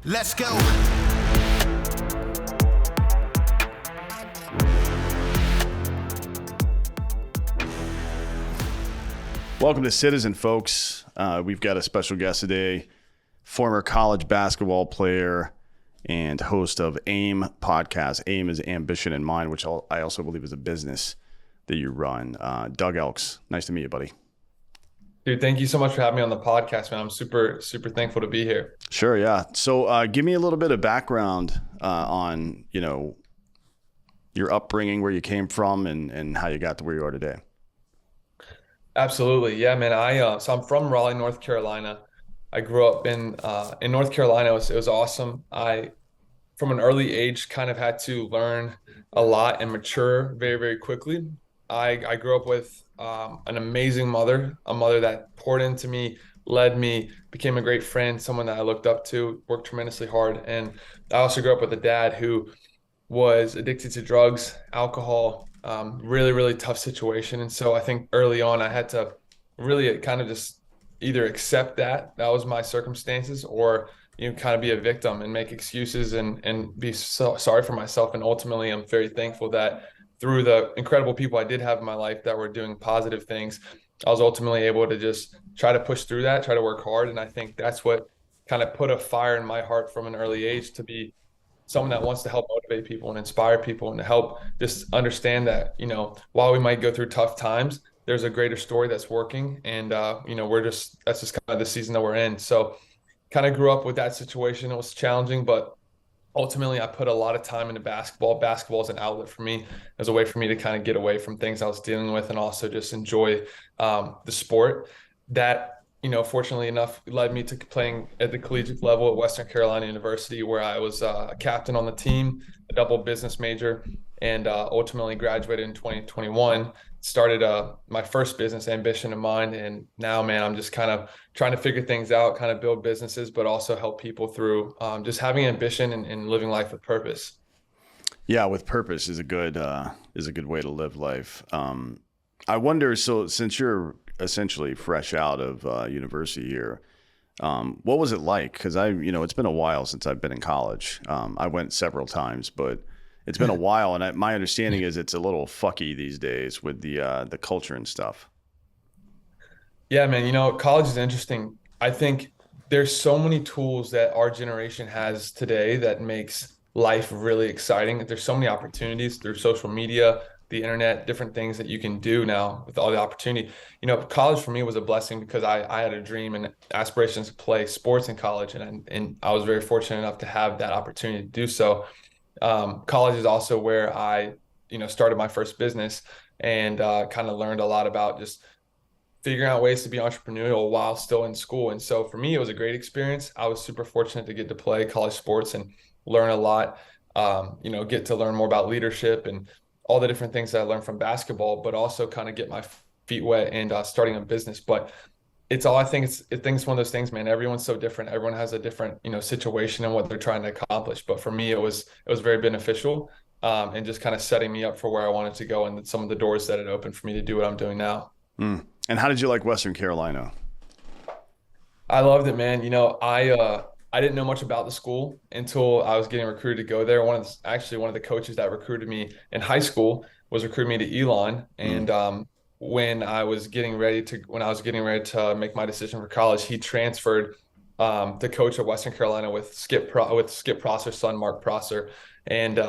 Let's go. Welcome to Citizen, folks. We've got a special guest today, former college basketball player and host of AIM Podcast. AIM is Ambition in Mind, which I also believe is a business that you run. Dough Elks, nice to meet you, buddy. Dude, thank you so much for having me on the podcast, man. I'm super, super thankful to be here. Sure, yeah. So give me a little bit of background on, your upbringing, where you came from, and how you got to where you are today. Absolutely. Yeah, man. So I'm from Raleigh, North Carolina. I grew up in North Carolina. It was awesome. I, from an early age, kind of had to learn a lot and mature very, very quickly. I grew up with an amazing mother, a mother that poured into me, led me, became a great friend, someone that I looked up to, worked tremendously hard. And I also grew up with a dad who was addicted to drugs, alcohol, really, really tough situation. And so I think early on I had to really kind of just either accept that was my circumstances, or kind of be a victim and make excuses and be so sorry for myself. And ultimately, I'm very thankful that through the incredible people I did have in my life that were doing positive things, I was ultimately able to just try to push through that, try to work hard. And I think that's what kind of put a fire in my heart from an early age to be someone that wants to help motivate people and inspire people and to help just understand that, while we might go through tough times, there's a greater story that's working. And, that's just kind of the season that we're in. So kind of grew up with that situation. It was challenging, but ultimately I put a lot of time into basketball. Basketball is an outlet for me, as a way for me to kind of get away from things I was dealing with and also just enjoy the sport. That, fortunately enough, led me to playing at the collegiate level at Western Carolina University, where I was a captain on the team, a double business major, and ultimately graduated in 2021. Started my first business, Ambition in Mind. And now, man, I'm just kind of trying to figure things out, kind of build businesses, but also help people through just having ambition and living life with purpose. Yeah, with purpose is a good way to live life. I wonder, so since you're essentially fresh out of university here, what was it like? Because it's been a while since I've been in college. I went several times, but it's been a while, and my understanding is it's a little fucky these days with the culture and stuff. Yeah, man. College is interesting. I think there's so many tools that our generation has today that makes life really exciting. There's so many opportunities through social media, the internet, different things that you can do now with all the opportunity. College for me was a blessing because I had a dream and aspirations to play sports in college, and I was very fortunate enough to have that opportunity to do so. College is also where I, started my first business and kind of learned a lot about just figuring out ways to be entrepreneurial while still in school. And so for me, it was a great experience. I was super fortunate to get to play college sports and learn a lot, get to learn more about leadership and all the different things that I learned from basketball, but also kind of get my feet wet and starting a business. But I think it's one of those things, man. Everyone's so different. Everyone has a different, situation and what they're trying to accomplish. But for me, it was very beneficial, and just kind of setting me up for where I wanted to go and some of the doors that it opened for me to do what I'm doing now. Mm. And how did you like Western Carolina? I loved it, man. I didn't know much about the school until I was getting recruited to go there. One of the coaches that recruited me in high school was recruiting me to Elon. And when I was getting ready to make my decision for college, he transferred the coach at Western Carolina with Skip Prosser's son, Mark Prosser. And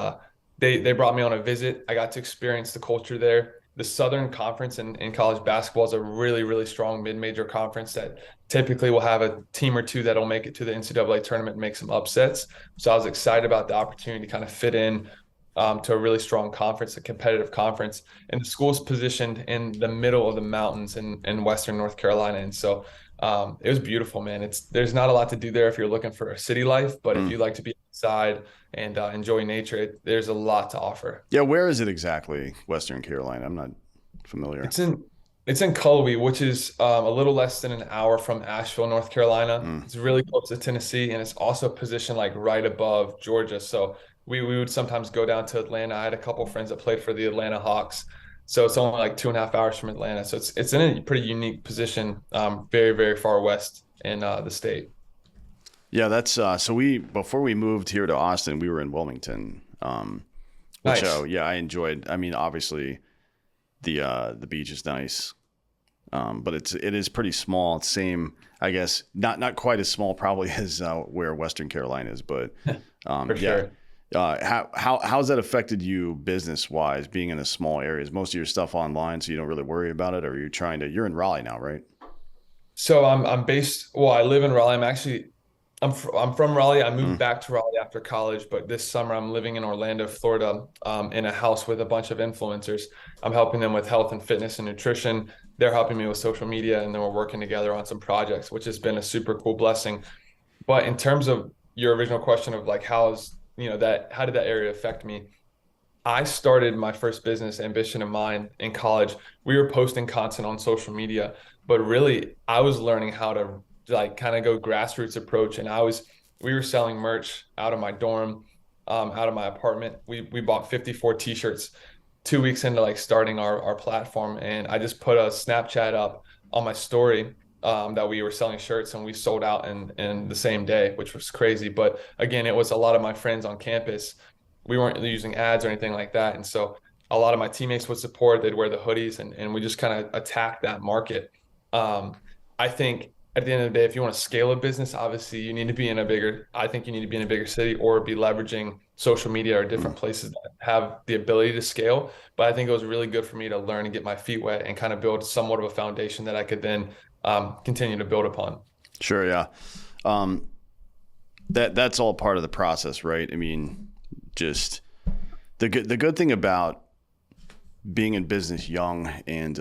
they brought me on a visit. I got to experience the culture there. The Southern Conference in college basketball is a really, really strong mid-major conference that typically will have a team or two that'll make it to the NCAA tournament and make some upsets. So I was excited about the opportunity to kind of fit in to a really strong conference, a competitive conference. And the school's positioned in the middle of the mountains in Western North Carolina. And so it was beautiful, man. There's not a lot to do there if you're looking for a city life, but if you like to be outside and enjoy nature, there's a lot to offer. Yeah, where is it exactly, Western Carolina? I'm not familiar. It's in Cullowhee, which is a little less than an hour from Asheville, North Carolina. It's really close to Tennessee, and it's also positioned like right above Georgia. So we would sometimes go down to Atlanta. I had a couple of friends that played for the Atlanta Hawks. So it's only like 2.5 hours from Atlanta. So it's in a pretty unique position, very, very far west in the state. Yeah, that's so before we moved here to Austin, we were in Wilmington, which Nice. yeah, I enjoyed. I mean, obviously the beach is nice, but it is pretty small. Same, I guess, not quite as small probably as where Western Carolina is, but For yeah. sure. How's that affected you business wise, being in a small area? Is most of your stuff online, so you don't really worry about it, or are you trying to? You're in Raleigh now, right? So I'm based, well, I live in Raleigh. I'm from Raleigh. I moved Mm, back to Raleigh after college, but this summer I'm living in Orlando, Florida, in a house with a bunch of influencers. I'm helping them with health and fitness and nutrition. They're helping me with social media, and then we're working together on some projects, which has been a super cool blessing. But in terms of your original question of like how did that area affect me? I started my first business ambition of mine in college. We were posting content on social media, but really I was learning how to like kind of go grassroots approach. And we were selling merch out of my dorm, out of my apartment. We bought 54 t-shirts 2 weeks into like starting our platform. And I just put a Snapchat up on my story that we were selling shirts and we sold out in the same day, which was crazy. But again, it was a lot of my friends on campus. We weren't using ads or anything like that. And so a lot of my teammates would support, they'd wear the hoodies and we just kind of attacked that market. Um, I think at the end of the day, if you want to scale a business, obviously I think you need to be in a bigger city or be leveraging social media or mm. different places that have the ability to scale. But I think it was really good for me to learn and get my feet wet and kind of build somewhat of a foundation that I could then continue to build upon. Sure, yeah. Um, that's all part of the process, right? I mean, just the good thing about being in business young and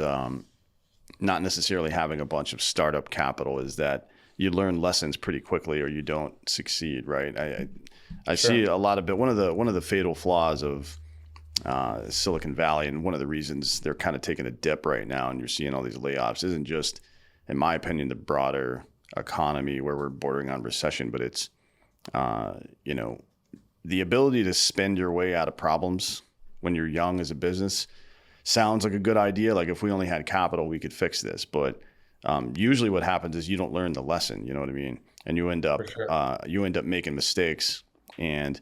not necessarily having a bunch of startup capital is that you learn lessons pretty quickly or you don't succeed, right? I Sure. see a lot of it. One of the fatal flaws of Silicon Valley, and one of the reasons they're kind of taking a dip right now, and you're seeing all these layoffs, isn't just, in my opinion, the broader economy where we're bordering on recession, but it's you know, the ability to spend your way out of problems when you're young as a business sounds like a good idea. Like if we only had capital, we could fix this. But usually, what happens is you don't learn the lesson. You know what I mean? And For sure. you end up making mistakes, and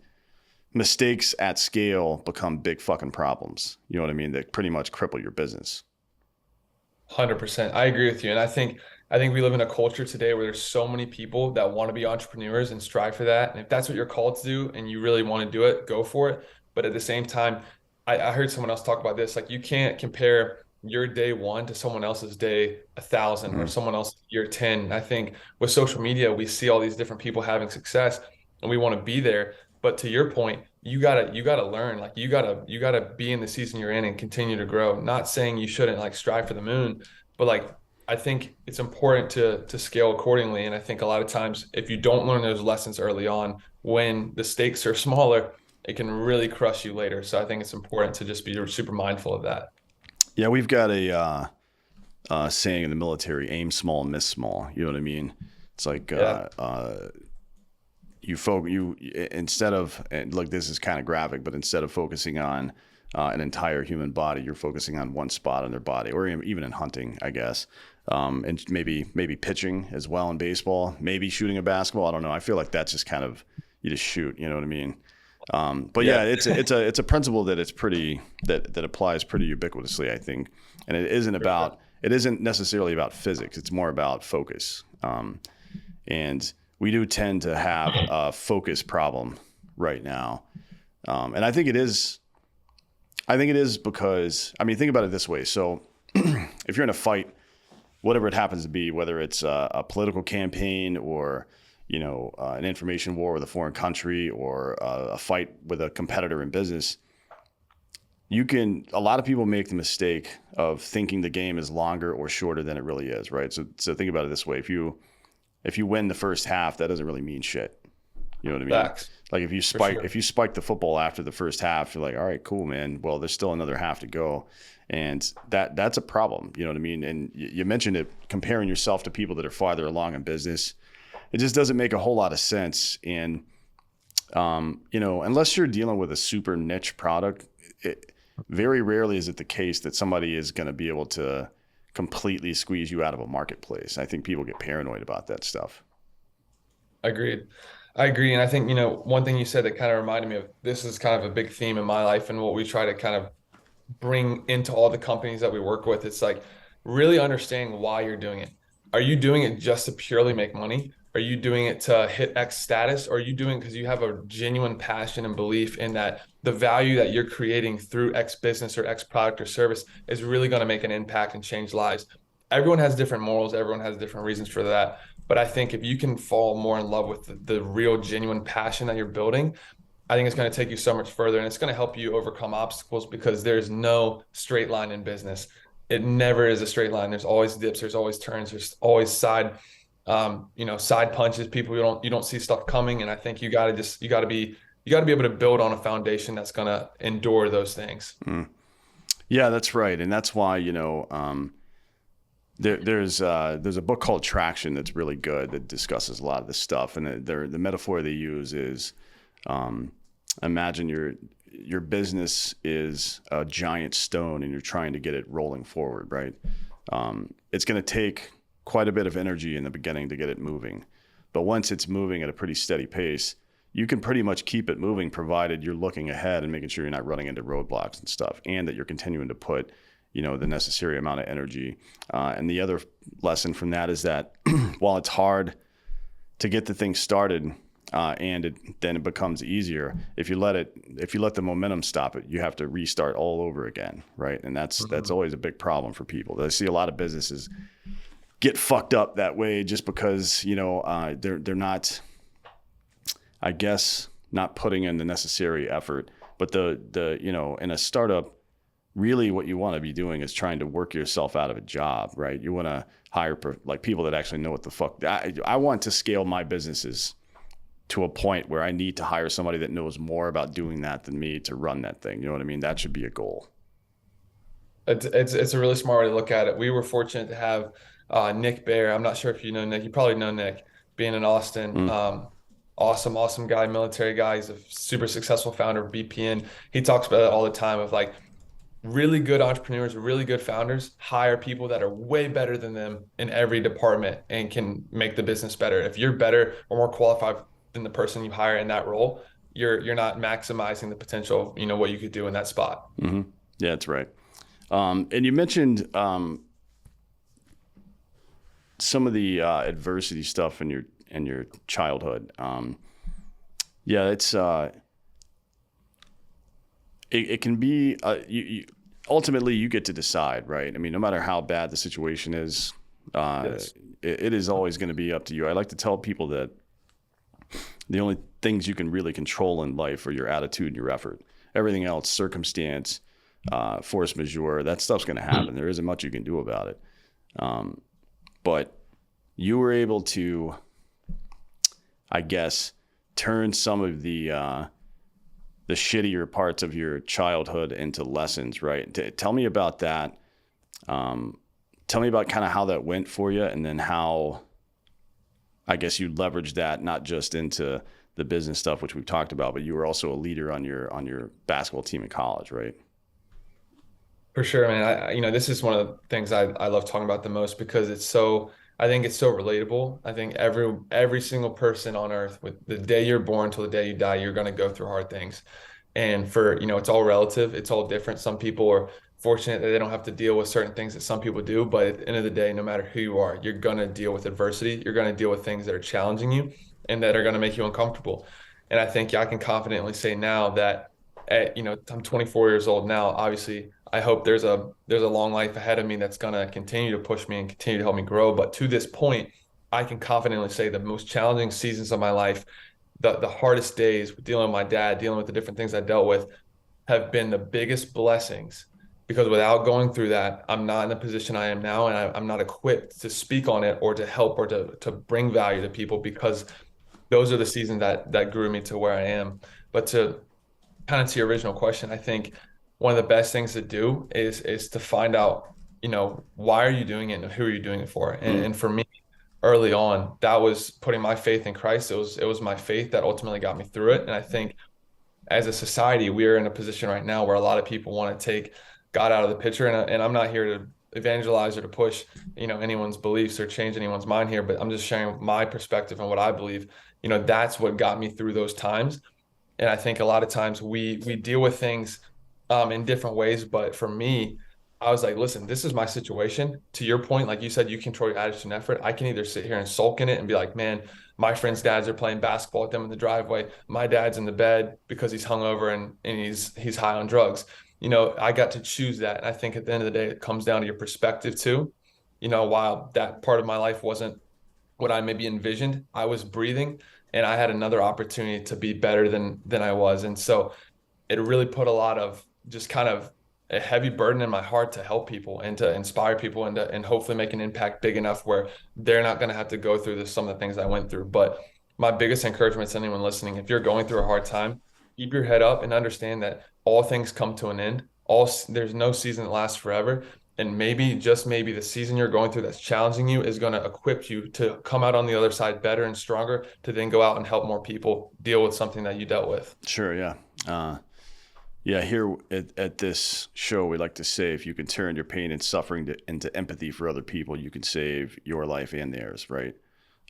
mistakes at scale become big fucking problems. You know what I mean? That pretty much cripple your business. 100%. I agree with you. And I think we live in a culture today where there's so many people that want to be entrepreneurs and strive for that. And if that's what you're called to do and you really want to do it, go for it. But at the same time, I heard someone else talk about this. Like you can't compare your day one to someone else's day 1,000 or Mm-hmm. someone else's year 10. And I think with social media, we see all these different people having success and we want to be there. But to your point, you gotta learn. Like you gotta be in the season you're in and continue to grow. Not saying you shouldn't like strive for the moon, but like I think it's important to scale accordingly. And I think a lot of times if you don't learn those lessons early on, when the stakes are smaller, it can really crush you later. So I think it's important to just be super mindful of that. Yeah, we've got a saying in the military: aim small, miss small. You know what I mean? It's like Yeah. you instead of, and look, this is kind of graphic, but instead of focusing on an entire human body, you're focusing on one spot on their body, or even in hunting, I guess, and maybe pitching as well in baseball, maybe shooting a basketball. I don't know. I feel like that's just kind of, you just shoot. You know what I mean? But yeah, Yeah. it's a principle that that applies pretty ubiquitously, I think, and it isn't necessarily about physics. It's more about focus, and we do tend to have a focus problem right now, and I think it is. I think it is because, I mean, think about it this way. So if you're in a fight, whatever it happens to be, whether it's a political campaign or, an information war with a foreign country or a fight with a competitor in business, a lot of people make the mistake of thinking the game is longer or shorter than it really is, right? So think about it this way. If you win the first half, that doesn't really mean shit. You know what I mean? Facts. Like For sure. if you spike the football after the first half, you're like, all right, cool, man. Well, there's still another half to go, and that's a problem. You know what I mean? And you mentioned it, comparing yourself to people that are farther along in business. It just doesn't make a whole lot of sense. And unless you're dealing with a super niche product, very rarely is it the case that somebody is going to be able to completely squeeze you out of a marketplace. I think people get paranoid about that stuff. Agreed. I agree. And I think, one thing you said that kind of reminded me of this is kind of a big theme in my life and what we try to kind of bring into all the companies that we work with. It's like really understanding why you're doing it. Are you doing it just to purely make money? Are you doing it to hit X status? Or are you doing it because you have a genuine passion and belief in that the value that you're creating through X business or X product or service is really going to make an impact and change lives? Everyone has different morals, everyone has different reasons for that. But I think if you can fall more in love with the real genuine passion that you're building, I think it's going to take you so much further, and it's going to help you overcome obstacles because there's no straight line in business. It never is a straight line. There's always dips, there's always turns, there's always side punches. People you don't see stuff coming, and I think you got to be able to build on a foundation that's going to endure those things. Yeah, that's right, and that's why there's a book called Traction that's really good that discusses a lot of this stuff, and the metaphor they use is. Imagine your business is a giant stone and you're trying to get it rolling forward, right? It's going to take quite a bit of energy in the beginning to get it moving. But once it's moving at a pretty steady pace, you can pretty much keep it moving provided you're looking ahead and making sure you're not running into roadblocks and stuff, and that you're continuing to put, the necessary amount of energy. And the other lesson from that is that while it's hard to get the thing started, then it becomes easier. If you let the momentum stop it, you have to restart all over again, right? And that's always a big problem for people. I see a lot of businesses get fucked up that way just because they're not, I guess, not putting in the necessary effort. But in a startup, really what you want to be doing is trying to work yourself out of a job, right? You want to hire people that actually know what the fuck. I want to scale my businesses to a point where I need to hire somebody that knows more about doing that than me to run that thing. You know what I mean? That should be a goal. It's a really smart way to look at it. We were fortunate to have Nick Bear. I'm not sure if you know Nick. You probably know Nick, being in Austin. Awesome guy, military guy. He's a super successful founder of BPN. He talks about it all the time of like really good entrepreneurs, really good founders hire people that are way better than them in every department and can make the business better. If you're better or more qualified than the person you hire in that role, you're not maximizing the potential of what you could do in that spot. Mm-hmm. Yeah, that's right. And you mentioned some of the adversity stuff in your childhood. It's it can be ultimately you get to decide, right? I mean, no matter how bad the situation is, Yes. it is always going to be up to you. I like to tell people that the only things you can really control in life are your attitude and your effort. Everything else, circumstance, force majeure, that stuff's going to happen. There isn't much you can do about it. But you were able to, I guess, turn some of the shittier parts of your childhood into lessons, right? Tell me about that. Tell me about kind of how that went for you, and then how, I guess, you leveraged that not just into the business stuff, which we've talked about, but you were also a leader on your basketball team in college, right? For sure, man. This is one of the things I love talking about the most because I think it's so relatable. I think every single person on earth, with the day you're born till the day you die, you're going to go through hard things. And it's all relative. It's all different. Some people are fortunate that they don't have to deal with certain things that some people do. But at the end of the day, no matter who you are, you're going to deal with adversity. You're going to deal with things that are challenging you and that are going to make you uncomfortable. And I think I can confidently say now that, I'm 24 years old now. Obviously, I hope there's a long life ahead of me that's going to continue to push me and continue to help me grow. But to this point, I can confidently say the most challenging seasons of my life, the hardest days dealing with my dad, dealing with the different things I dealt with, have been the biggest blessings, because without going through that, I'm not in the position I am now, and I'm not equipped to speak on it or to help or to bring value to people, because those are the seasons that grew me to where I am. But to your original question, I think one of the best things to do is to find out, why are you doing it and who are you doing it for? And for me, early on, that was putting my faith in Christ. It was my faith that ultimately got me through it. And I think as a society, we are in a position right now where a lot of people want to take God out of the picture. And I'm not here to evangelize or to push, anyone's beliefs or change anyone's mind here, but I'm just sharing my perspective and what I believe. That's what got me through those times. And I think a lot of times we deal with things in different ways. But for me, I was like, listen, this is my situation. To your point, like you said, you control your attitude and effort. I can either sit here and sulk in it and be like, man, my friends' dads are playing basketball with them in the driveway. My dad's in the bed because he's hungover and he's high on drugs. I got to choose that. And I think at the end of the day, it comes down to your perspective too. While that part of my life wasn't what I maybe envisioned, I was breathing and I had another opportunity to be better than I was. And so it really put a lot of just kind of a heavy burden in my heart to help people and to inspire people and hopefully make an impact big enough where they're not going to have to go through some of the things I went through. But my biggest encouragement to anyone listening, if you're going through a hard time, keep your head up and understand that all things come to an end. There's no season that lasts forever. And maybe, just maybe, the season you're going through that's challenging you is going to equip you to come out on the other side better and stronger to then go out and help more people deal with something that you dealt with. Sure, yeah. Yeah, here at this show, we like to say if you can turn your pain and suffering into empathy for other people, you can save your life and theirs, right?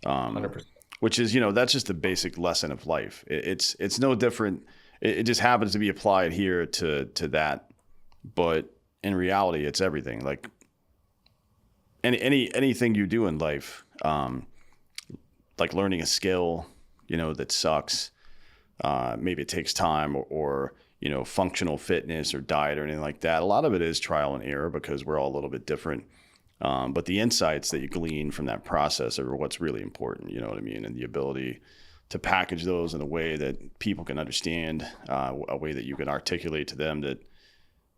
100%. Which is, that's just a basic lesson of life. It's no different. It just happens to be applied here to that, but in reality, it's everything. Like anything you do in life, like learning a skill, that sucks. Maybe it takes time or functional fitness or diet or anything like that. A lot of it is trial and error because we're all a little bit different. But the insights that you glean from that process are what's really important, you know what I mean? And the ability to package those in a way that people can understand, a way that you can articulate to them that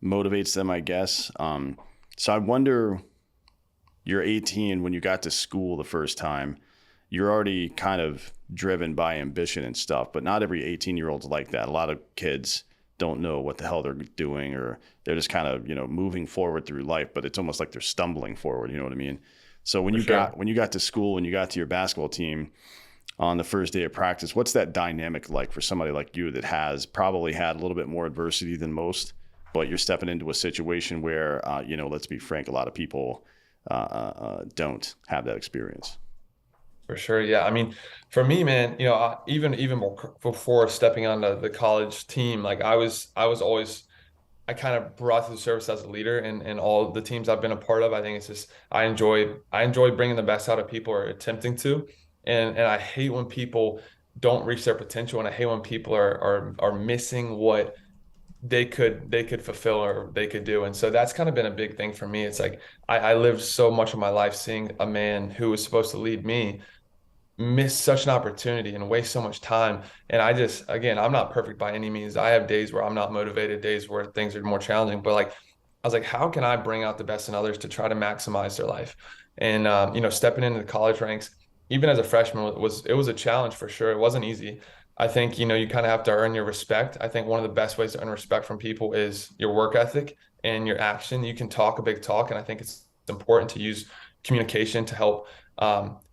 motivates them, I guess. So I wonder, you're 18 when you got to school the first time, you're already kind of driven by ambition and stuff, but not every 18-year-old's like that. A lot of kids don't know what the hell they're doing, or they're just kind of, moving forward through life, but it's almost like they're stumbling forward. You know what I mean? So when you got to school and you got to your basketball team on the first day of practice, what's that dynamic like for somebody like you that has probably had a little bit more adversity than most, but you're stepping into a situation where, let's be frank, a lot of people don't have that experience. For sure. Yeah. I mean, for me, man, even more before stepping onto the college team, like I was always, I kind of brought to the service as a leader and all the teams I've been a part of. I think it's just, I enjoy bringing the best out of people or attempting to. And I hate when people don't reach their potential. And I hate when people are missing what they could fulfill or they could do. And so that's kind of been a big thing for me. It's like, I lived so much of my life seeing a man who was supposed to lead me miss such an opportunity and waste so much time. And again, I'm not perfect by any means. I have days where I'm not motivated, days where things are more challenging, but like, I was like, how can I bring out the best in others to try to maximize their life? And, stepping into the college ranks, even as a freshman it was a challenge for sure. It wasn't easy. I think, you kind of have to earn your respect. I think one of the best ways to earn respect from people is your work ethic and your action. You can talk a big talk, and I think it's important to use communication to help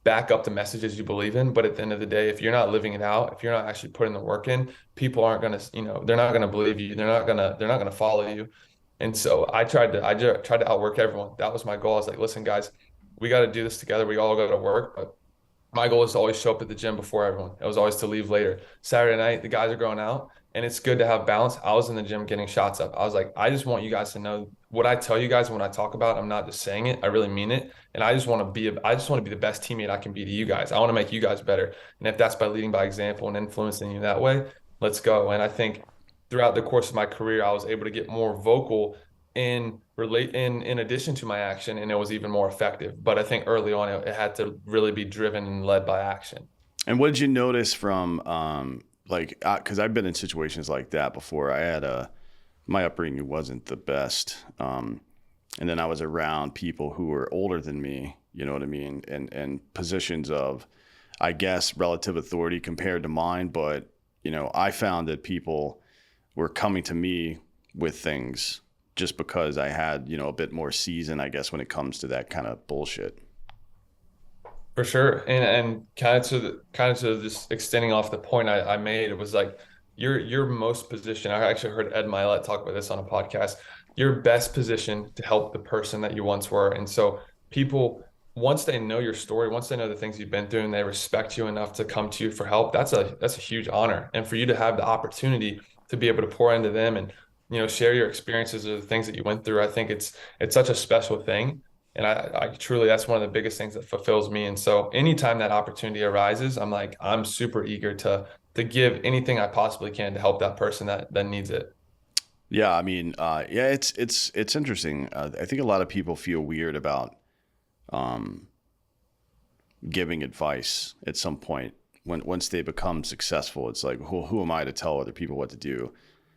back up the messages you believe in. But at the end of the day, if you're not living it out, if you're not actually putting the work in, people aren't going to, they're not going to believe you. They're not going to follow you. And so I tried to outwork everyone. That was my goal. I was like, listen, guys, we got to do this together. We all go to work, but my goal is to always show up at the gym before everyone. It was always to leave later. Saturday night, the guys are going out, and it's good to have balance. I was in the gym getting shots up. I was like, I just want you guys to know what I tell you guys when I talk about, I'm not just saying it. I really mean it. And I just want to be the best teammate I can be to you guys. I want to make you guys better. And if that's by leading by example and influencing you that way, let's go. And I think throughout the course of my career, I was able to get more vocal in addition to my action, and it was even more effective. But I think early on, it had to really be driven and led by action. And what did you notice from because I've been in situations like that before. I had my upbringing wasn't the best. And then I was around people who were older than me, you know what I mean? And positions of, I guess, relative authority compared to mine. But, I found that people were coming to me with things just because I had, a bit more season, I guess, when it comes to that kind of bullshit. For sure. And kind of to just extending off the point I made, it was like your most position. I actually heard Ed Milet talk about this on a podcast. you're best positioned to help the person that you once were. And so people, once they know your story, once they know the things you've been through and they respect you enough to come to you for help, that's a huge honor. And for you to have the opportunity to be able to pour into them and, share your experiences or the things that you went through, I think it's such a special thing. And I truly, that's one of the biggest things that fulfills me. And so anytime that opportunity arises, I'm super eager to give anything I possibly can to help that person that needs it. Yeah, I mean, yeah, it's interesting. I think a lot of people feel weird about um, giving advice at some point. Once they become successful, it's like, who am I to tell other people what to do?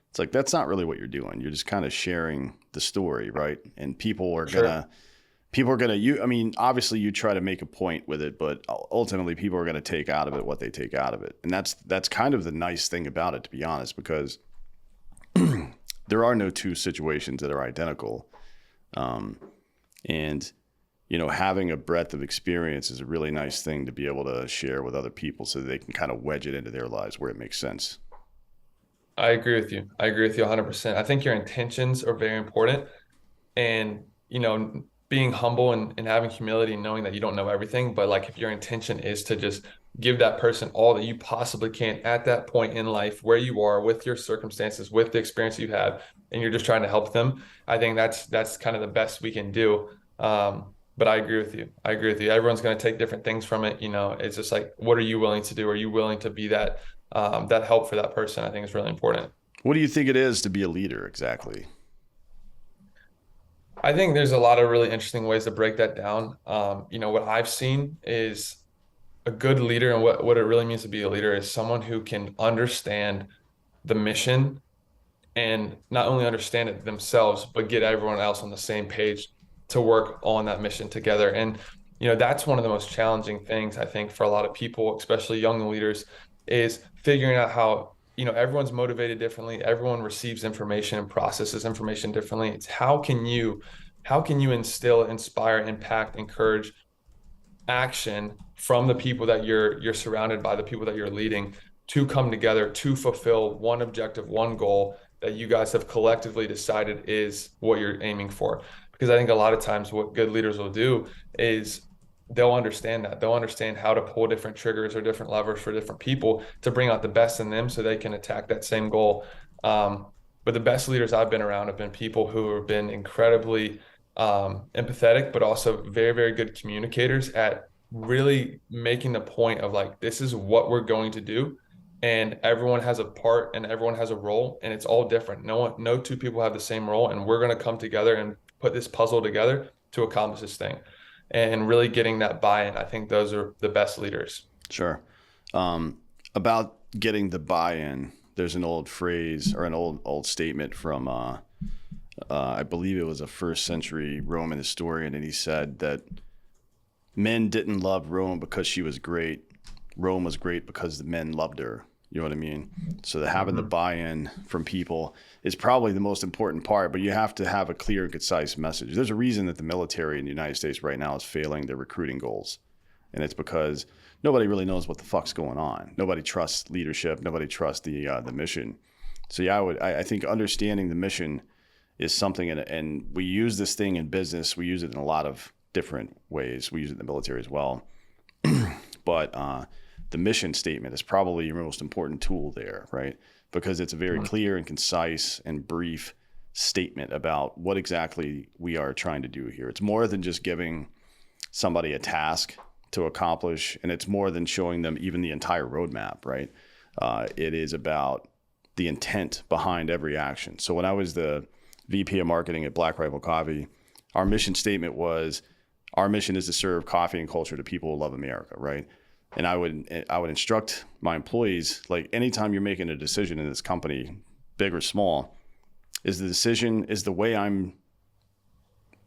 It's like that's not really what you're doing. You're just kind of sharing the story, right? And people are gonna. I mean, obviously, you try to make a point with it, but ultimately, people are gonna take out of it what they take out of it, and that's kind of the nice thing about it, to be honest, because there are no two situations that are identical. And, having a breadth of experience is a really nice thing to be able to share with other people so that they can kind of wedge it into their lives where it makes sense. I agree with you. I agree with you 100%. I think your intentions are very important. And, being humble and having humility and knowing that you don't know everything, but like if your intention is to just give that person all that you possibly can at that point in life where you are with your circumstances, with the experience you have, and you're just trying to help them, I think that's kind of the best we can do. But I agree with you. I agree with you. Everyone's going to take different things from it. It's just like, what are you willing to do? Are you willing to be that help for that person? I think is really important. What do you think it is to be a leader exactly? I think there's a lot of really interesting ways to break that down. What I've seen is a good leader, and what it really means to be a leader is someone who can understand the mission and not only understand it themselves, but get everyone else on the same page to work on that mission together. And, that's one of the most challenging things I think for a lot of people, especially young leaders, is figuring out how, everyone's motivated differently. Everyone receives information and processes information differently. It's how can you instill, inspire, impact, encourage action from the people that you're surrounded by, the people that you're leading, to come together to fulfill one objective, one goal that you guys have collectively decided is what you're aiming for. Because I think a lot of times what good leaders will do is they'll understand that. They'll understand how to pull different triggers or different levers for different people to bring out the best in them so they can attack that same goal. But the best leaders I've been around have been people who have been incredibly empathetic, but also very, very good communicators at really making the point of like, this is what we're going to do. And everyone has a part and everyone has a role, and it's all different. No two people have the same role, and we're going to come together and put this puzzle together to accomplish this thing. And really getting that buy-in, I think those are the best leaders. Sure. About getting the buy-in, there's an old phrase or an old statement from I believe it was a first century Roman historian, and he said that men didn't love Rome because she was great. Rome was great because the men loved her. You know what I mean? So having the buy-in from people is probably the most important part, but you have to have a clear and concise message. There's a reason that the military in the United States right now is failing their recruiting goals. And it's because nobody really knows what the fuck's going on. Nobody trusts leadership. Nobody trusts the mission. So yeah, I think understanding the mission is something, and we use this thing in business. We use it in a lot of different ways. We use it in the military as well. But the mission statement is probably your most important tool there, right? Because it's a very clear and concise and brief statement about what exactly we are trying to do here. It's more than just giving somebody a task to accomplish, and it's more than showing them even the entire roadmap, right? It is about the intent behind every action. So when I was the VP of marketing at Black Rifle Coffee, our mission statement was, our mission is to serve coffee and culture to people who love America, right? And I would instruct my employees, like, anytime you're making a decision in this company, big or small, is the way I'm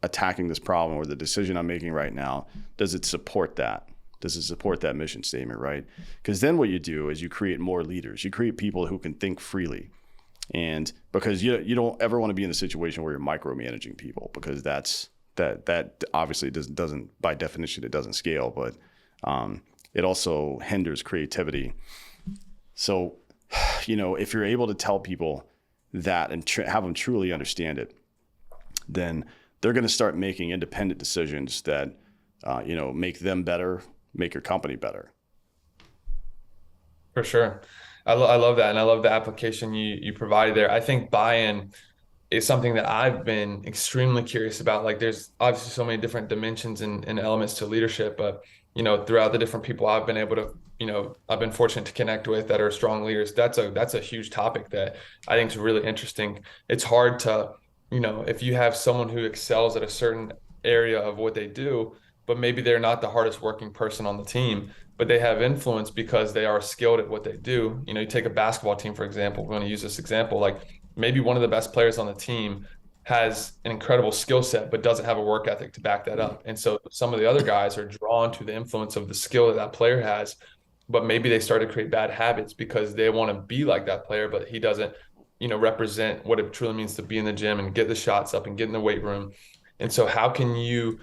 attacking this problem, or the decision I'm making right now, does it support that? Does it support that mission statement, right? Because then what you do is you create more leaders. You create people who can think freely. And because you don't ever want to be in a situation where you're micromanaging people, because that obviously doesn't by definition, it doesn't scale, but it also hinders creativity. So, if you're able to tell people that and have them truly understand it, then they're going to start making independent decisions that, make them better, make your company better. For sure. I love that. And I love the application you provided there. I think buy-in is something that I've been extremely curious about. Like there's obviously so many different dimensions and elements to leadership, but throughout the different people I've been able to, I've been fortunate to connect with that are strong leaders. That's a huge topic that I think is really interesting. It's hard to, if you have someone who excels at a certain area of what they do, but maybe they're not the hardest working person on the team, but they have influence because they are skilled at what they do. You take a basketball team, for example. We're going to use this example. Like maybe one of the best players on the team has an incredible skill set, but doesn't have a work ethic to back that up. And so some of the other guys are drawn to the influence of the skill that that player has, but maybe they start to create bad habits because they want to be like that player, but he doesn't, represent what it truly means to be in the gym and get the shots up and get in the weight room. And so how can you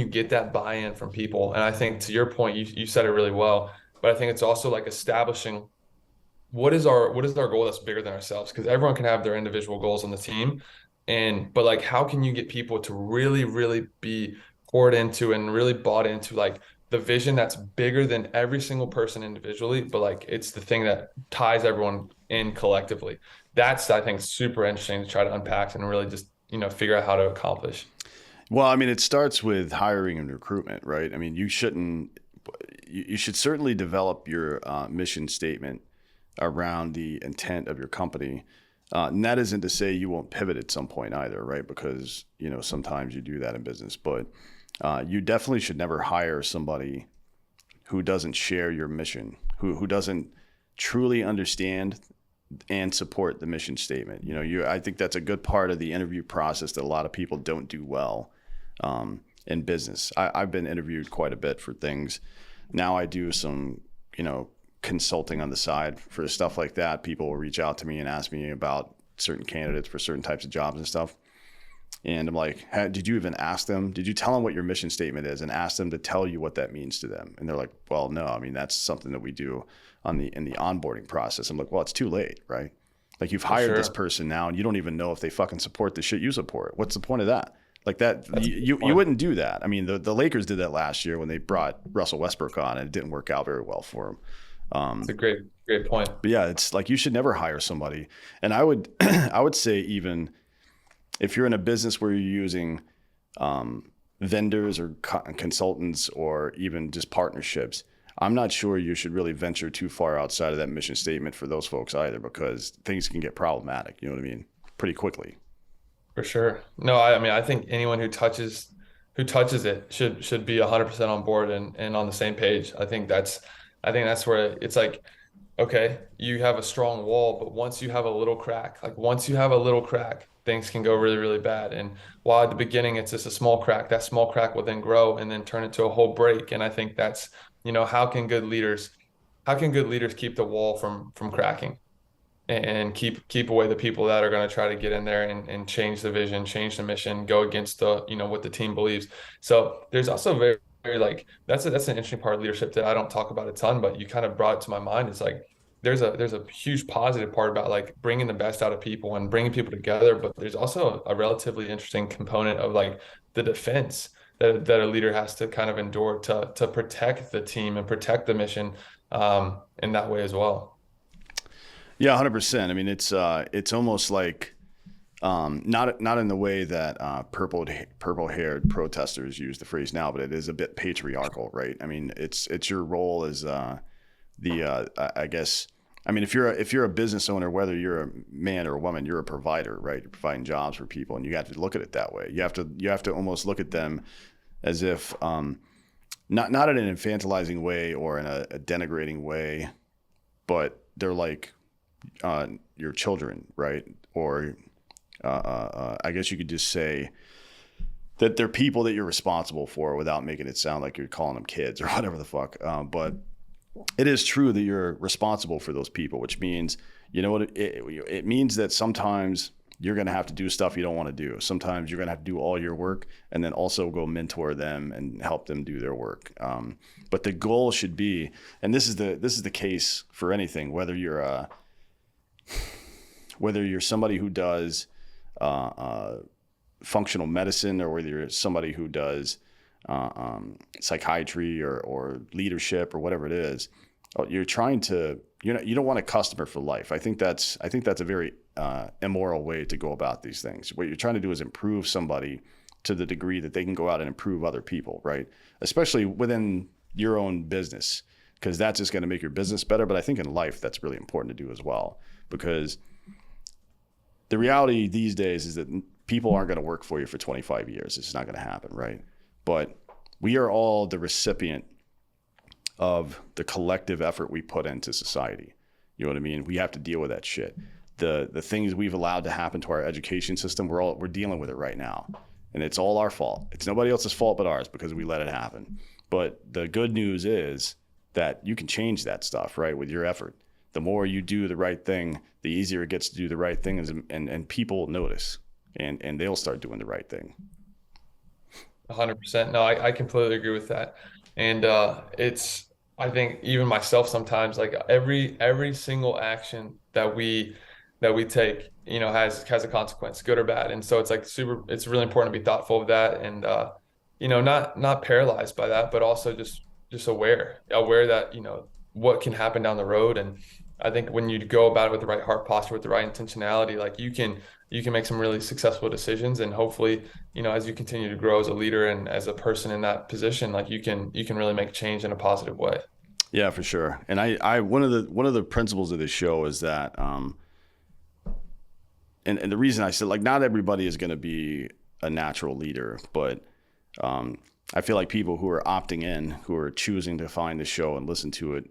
get that buy-in from people? And I think to your point, you said it really well, but I think it's also like establishing what is our goal that's bigger than ourselves? Because everyone can have their individual goals on the team. But like, how can you get people to really, really be poured into and really bought into like the vision that's bigger than every single person individually, but like it's the thing that ties everyone in collectively. That's, I think, super interesting to try to unpack and really just, figure out how to accomplish. Well, I mean, it starts with hiring and recruitment, right? I mean, you should certainly develop your mission statement around the intent of your company. And that isn't to say you won't pivot at some point either, right? Because, sometimes you do that in business, but you definitely should never hire somebody who doesn't share your mission, who doesn't truly understand and support the mission statement. I think that's a good part of the interview process that a lot of people don't do well in business. I've been interviewed quite a bit for things. Now I do some, consulting on the side for stuff like that. People will reach out to me and ask me about certain candidates for certain types of jobs and stuff. And I'm like, hey, did you even ask them? Did you tell them what your mission statement is and ask them to tell you what that means to them? And they're like, well, no, I mean, that's something that we do in the onboarding process. I'm like, well, it's too late, right? Like you've hired this person now and you don't even know if they fucking support the shit you support. What's the point of that? Like that, you wouldn't do that. I mean, the Lakers did that last year when they brought Russell Westbrook on and it didn't work out very well for him. It's a great point. But yeah, it's like you should never hire somebody. And I would I would say even if you're in a business where you're using vendors or consultants or even just partnerships, I'm not sure you should really venture too far outside of that mission statement for those folks either, because things can get problematic, you know what I mean, pretty quickly. For sure. No, I mean, I think anyone who touches it should be 100% on board and on the same page. I think that's where it's like, okay, you have a strong wall, but once you have a little crack, things can go really, really bad. And while at the beginning it's just a small crack, that small crack will then grow and then turn into a whole break. And I think that's, how can good leaders keep the wall from cracking and keep away the people that are going to try to get in there and change the vision, change the mission, go against the, what the team believes. So there's also very, very like, that's an interesting part of leadership that I don't talk about a ton, but you kind of brought it to my mind. It's like, there's a huge positive part about like bringing the best out of people and bringing people together, but there's also a relatively interesting component of like the defense that a leader has to kind of endure to protect the team and protect the mission in that way as well. Yeah, 100%. I mean, it's almost like not in the way that purple-haired protesters use the phrase now, but it is a bit patriarchal, right? I mean, it's your role as I guess. I mean, if you're a business owner, whether you're a man or a woman, you're a provider, right? You're providing jobs for people, and you have to look at it that way. You have to almost look at them as if not in an infantilizing way or in a denigrating way, but they're like your children, right? Or I guess you could just say that they're people that you're responsible for without making it sound like you're calling them kids or whatever the fuck. But it is true that you're responsible for those people, which means, it means that sometimes you're going to have to do stuff you don't want to do. Sometimes you're going to have to do all your work and then also go mentor them and help them do their work. But the goal should be, and this is the case for anything, whether you're somebody who does functional medicine or whether you're somebody who does psychiatry or leadership or whatever it is, you're trying to, you don't want a customer for life. I think that's a very immoral way to go about these things. What you're trying to do is improve somebody to the degree that they can go out and improve other people, right? Especially within your own business, because that's just going to make your business better. But I think in life, that's really important to do as well, because the reality these days is that people aren't going to work for you for 25 years. It's not going to happen, right? But we are all the recipient of the collective effort we put into society. You know what I mean? We have to deal with that shit. The things we've allowed to happen to our education system, we're dealing with it right now. And it's all our fault. It's nobody else's fault but ours because we let it happen. But the good news is that you can change that stuff, right, with your effort. The more you do the right thing, the easier it gets to do the right thing, and people will notice, and they'll start doing the right thing. 100%. No, I completely agree with that. And I think even myself sometimes, like every single action that we take, has a consequence, good or bad. And so it's like it's really important to be thoughtful of that, and not paralyzed by that, but also just aware that, what can happen down the road. And I think when you go about it with the right heart posture, with the right intentionality, like you can make some really successful decisions. And hopefully, as you continue to grow as a leader and as a person in that position, like you can really make change in a positive way. Yeah, for sure. And I one of the principles of this show is that, and the reason I said, like, not everybody is going to be a natural leader, but I feel like people who are opting in, who are choosing to find the show and listen to it,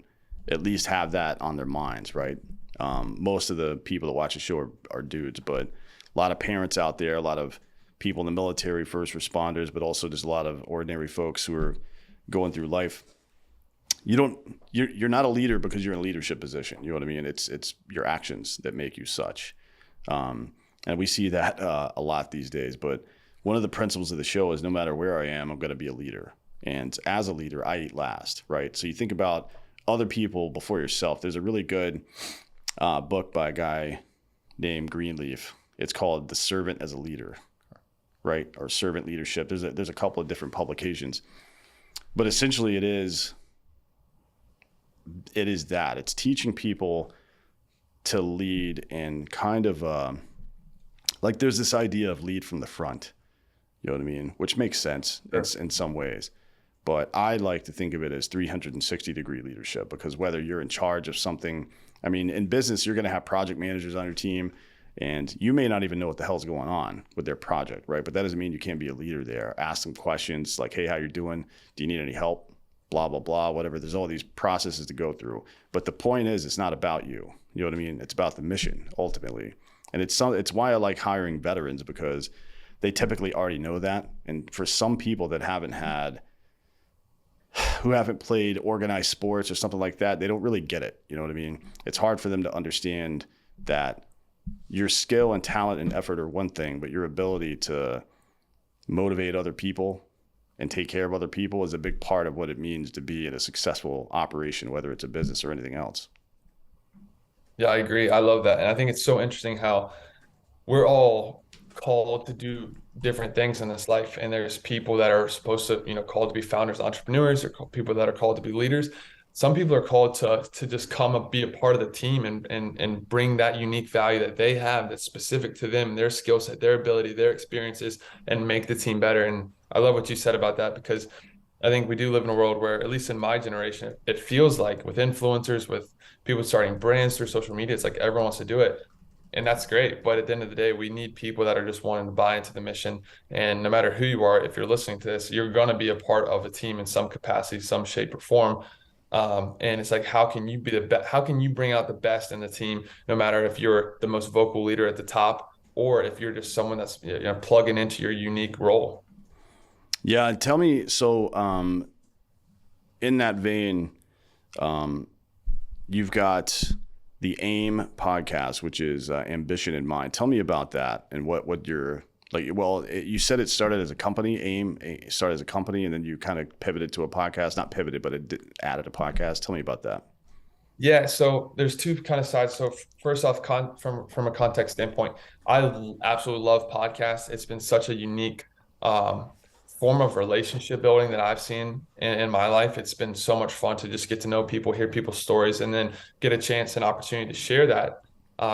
at least have that on their minds, right? Most of the people that watch the show are dudes, but a lot of parents out there, a lot of people in the military, first responders, but also just a lot of ordinary folks who are going through life. You're not a leader because you're in a leadership position. You know what I mean? It's your actions that make you such. And we see that a lot these days. But one of the principles of the show is no matter where I am, I'm going to be a leader. And as a leader, I eat last, right? So you think about other people before yourself. There's a really good book by a guy named Greenleaf. It's called The Servant as a Leader, right? Or Servant Leadership. There's a couple of different publications. But essentially it is that. It's teaching people to lead in kind of like there's this idea of lead from the front, you know what I mean? Which makes sense. Sure. It's in some ways. But I like to think of it as 360-degree leadership, because whether you're in charge of something, I mean, in business, you're going to have project managers on your team, and you may not even know what the hell's going on with their project, right? But that doesn't mean you can't be a leader there. Ask them questions like, hey, how you doing? Do you need any help? Blah, blah, blah, whatever. There's all these processes to go through. But the point is, it's not about you. You know what I mean? It's about the mission, ultimately. And it's why I like hiring veterans, because they typically already know that. And for some people that who haven't played organized sports or something like that, they don't really get it. You know what I mean? It's hard for them to understand that your skill and talent and effort are one thing, but your ability to motivate other people and take care of other people is a big part of what it means to be in a successful operation, whether it's a business or anything else. Yeah, I agree. I love that. And I think it's so interesting how we're all called to do different things in this life. And there's people that are supposed to, called to be founders, entrepreneurs, or people that are called to be leaders. Some people are called to just come and be a part of the team and bring that unique value that they have that's specific to them, their skill set, their ability, their experiences, and make the team better. And I love what you said about that, because I think we do live in a world where, at least in my generation, it feels like with influencers, with people starting brands through social media, it's like everyone wants to do it. And that's great. But at the end of the day, we need people that are just wanting to buy into the mission. And no matter who you are, if you're listening to this, you're going to be a part of a team in some capacity, some shape or form. And it's like, how can you be the best? How can you bring out the best in the team, no matter if you're the most vocal leader at the top, or if you're just someone that's plugging into your unique role? Yeah. Tell me, so in that vein, you've got the AIM podcast, which is Ambition in Mind. Tell me about that and what you're like. Well, you said it started as a company. AIM started as a company, and then you kind of pivoted to a podcast. Not pivoted, but it added a podcast. Tell me about that. Yeah, so there's two kind of sides. So first off, from a context standpoint, absolutely love podcasts. It's been such a unique um, form of relationship building that I've seen in my life. It's been so much fun to just get to know people, hear people's stories, and then get a chance and opportunity to share that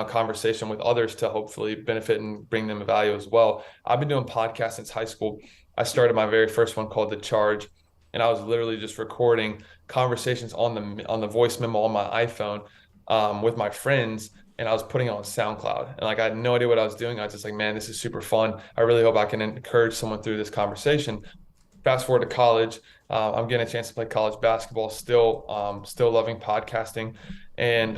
conversation with others to hopefully benefit and bring them value as well. I've been doing podcasts since high school. I started my very first one called The Charge, and I was literally just recording conversations on the voice memo on my iPhone with my friends, and I was putting it on SoundCloud. And like I had no idea what I was doing. I was just like, man, this is super fun. I really hope I can encourage someone through this conversation. Fast forward to college, I'm getting a chance to play college basketball. Still loving podcasting. And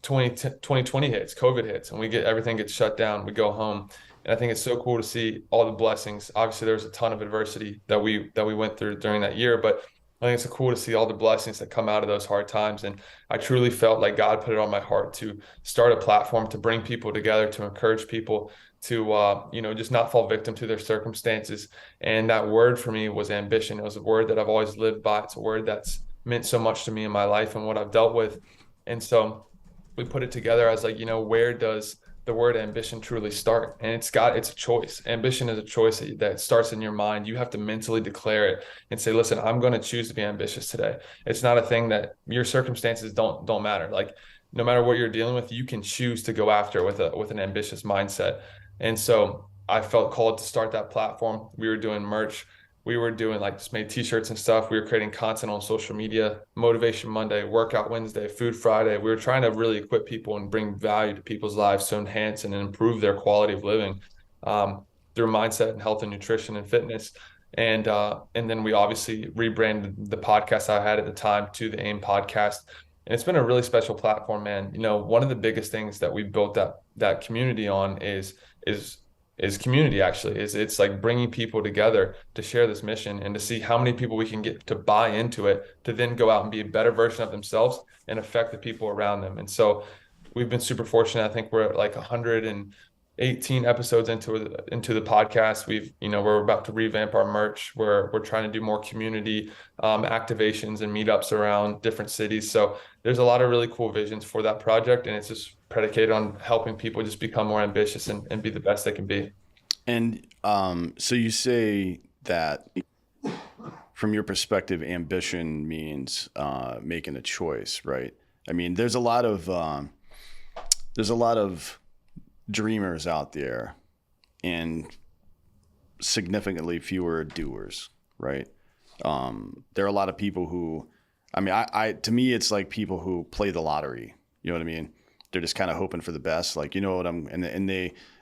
2020 hits, COVID hits, and everything gets shut down. We go home. And I think it's so cool to see all the blessings. Obviously, there was a ton of adversity that we went through during that year, but I think it's so cool to see all the blessings that come out of those hard times. And I truly felt like God put it on my heart to start a platform to bring people together, to encourage people to, just not fall victim to their circumstances. And that word for me was ambition. It was a word that I've always lived by. It's a word that's meant so much to me in my life and what I've dealt with. And so we put it together as like, where does the word ambition truly start? And it's a choice. Ambition is a choice that starts in your mind. You have to mentally declare it and say, listen, I'm going to choose to be ambitious today. It's not a thing that your circumstances don't matter. Like no matter what you're dealing with, you can choose to go after with an ambitious mindset. And so I felt called to start that platform. We were doing merch. We were doing like just made t-shirts and stuff. We were creating content on social media, Motivation Monday, Workout Wednesday, Food Friday. We were trying to really equip people and bring value to people's lives to enhance and improve their quality of living through mindset and health and nutrition and fitness. And then we obviously rebranded the podcast I had at the time to the AIM Podcast. And it's been a really special platform, man. One of the biggest things that we built that community on is community. Actually it's like bringing people together to share this mission and to see how many people we can get to buy into it, to then go out and be a better version of themselves and affect the people around them. And so we've been super fortunate. I think we're at like 118 episodes into the podcast. We're about to revamp our merch. We're trying to do more community activations and meetups around different cities. So there's a lot of really cool visions for that project, and it's just predicated on helping people just become more ambitious and be the best they can be. And so you say that from your perspective, ambition means making a choice, right? I mean, there's a lot of dreamers out there and significantly fewer doers, right? There are a lot of people who, to me, it's like people who play the lottery. You know what I mean? They're just kind of hoping for the best. Like,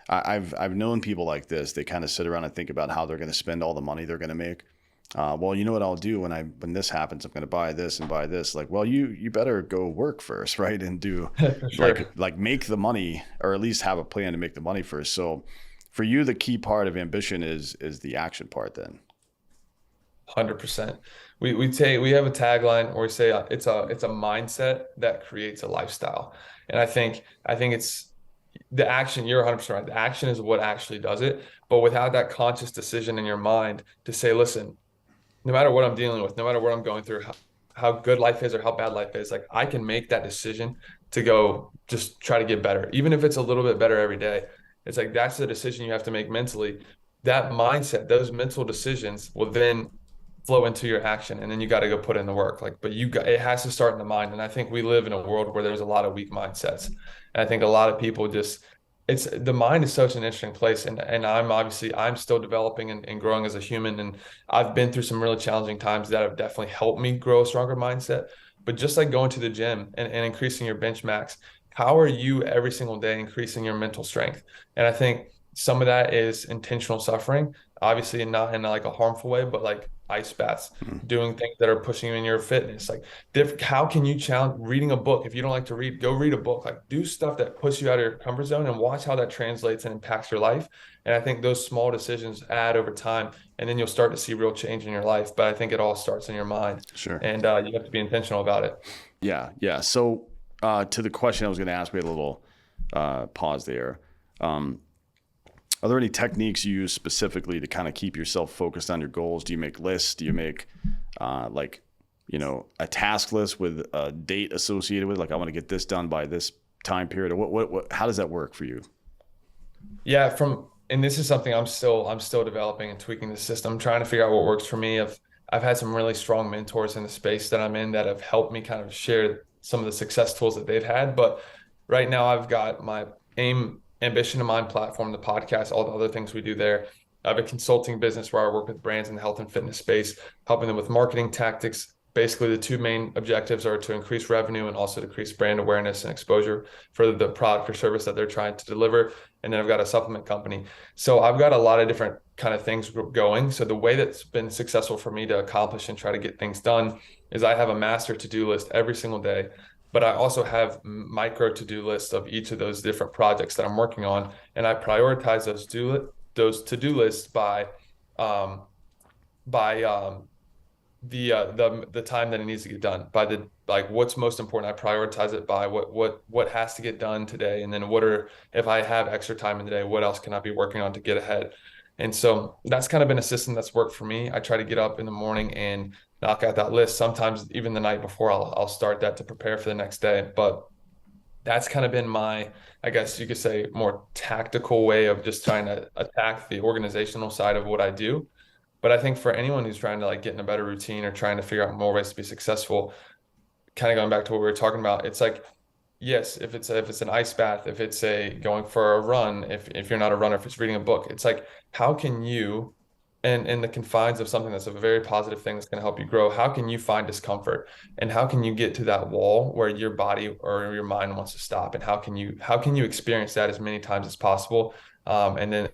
I've known people like this. They kind of sit around and think about how they're going to spend all the money they're going to make. Well, you know what I'll do when this happens? I'm going to buy this and buy this. Like, well, you better go work first, right? And do sure. like make the money, or at least have a plan to make the money first. So for you, the key part of ambition is the action part then. 100%. We have a tagline where we say it's a mindset that creates a lifestyle. And I think it's the action. You're 100% right. The action is what actually does it. But without that conscious decision in your mind to say, listen, no matter what I'm dealing with, no matter what I'm going through, how good life is or how bad life is, like I can make that decision to go just try to get better, even if it's a little bit better every day. It's like that's the decision you have to make mentally. That mindset, those mental decisions will then flow into your action, and then you got to go put in the work. It has to start in the mind. And I think we live in a world where there's a lot of weak mindsets. And I think a lot of people the mind is such an interesting place. And I'm still developing and growing as a human. And I've been through some really challenging times that have definitely helped me grow a stronger mindset. But just like going to the gym and increasing your bench max, how are you every single day increasing your mental strength? And I think some of that is intentional suffering, obviously not in like a harmful way, but like ice baths, doing things that are pushing you in your fitness. Like how can you challenge reading a book? If you don't like to read, go read a book. Like do stuff that puts you out of your comfort zone and watch how that translates and impacts your life. And I think those small decisions add over time, and then you'll start to see real change in your life. But I think it all starts in your mind. Sure. And you have to be intentional about it. Yeah. So to the question I was going to ask, we had a little pause there. Are there any techniques you use specifically to kind of keep yourself focused on your goals? Do you make lists? Do you make a task list with a date associated with, like, I want to get this done by this time period, or what how does that work for you? Yeah, and this is something I'm still developing and tweaking the system, trying to figure out what works for me. I've had some really strong mentors in the space that I'm in that have helped me kind of share some of the success tools that they've had. But right now I've got my AIM Ambition to Mind platform, the podcast, all the other things we do there. I have a consulting business where I work with brands in the health and fitness space, helping them with marketing tactics. Basically, the two main objectives are to increase revenue and also decrease brand awareness and exposure for the product or service that they're trying to deliver. And then I've got a supplement company. So I've got a lot of different kind of things going. So the way that's been successful for me to accomplish and try to get things done is I have a master to-do list every single day, but I also have micro to-do lists of each of those different projects that I'm working on. And I prioritize those to-do lists by the time that it needs to get done, by the, like, what's most important. I prioritize it by what has to get done today, and then if I have extra time in the day, what else can I be working on to get ahead. And so that's kind of been a system that's worked for me. I try to get up in the morning and knock out that list. Sometimes even the night before, I'll start that to prepare for the next day. But that's kind of been my, I guess you could say, more tactical way of just trying to attack the organizational side of what I do. But I think for anyone who's trying to, like, get in a better routine or trying to figure out more ways to be successful, kind of going back to what we were talking about, it's like, yes, if it's an ice bath, if it's going for a run, if you're not a runner, if it's reading a book, it's like, how can you, and in the confines of something that's a very positive thing that's going to help you grow, how can you find discomfort, and how can you get to that wall where your body or your mind wants to stop, and how can you experience that as many times as possible, and then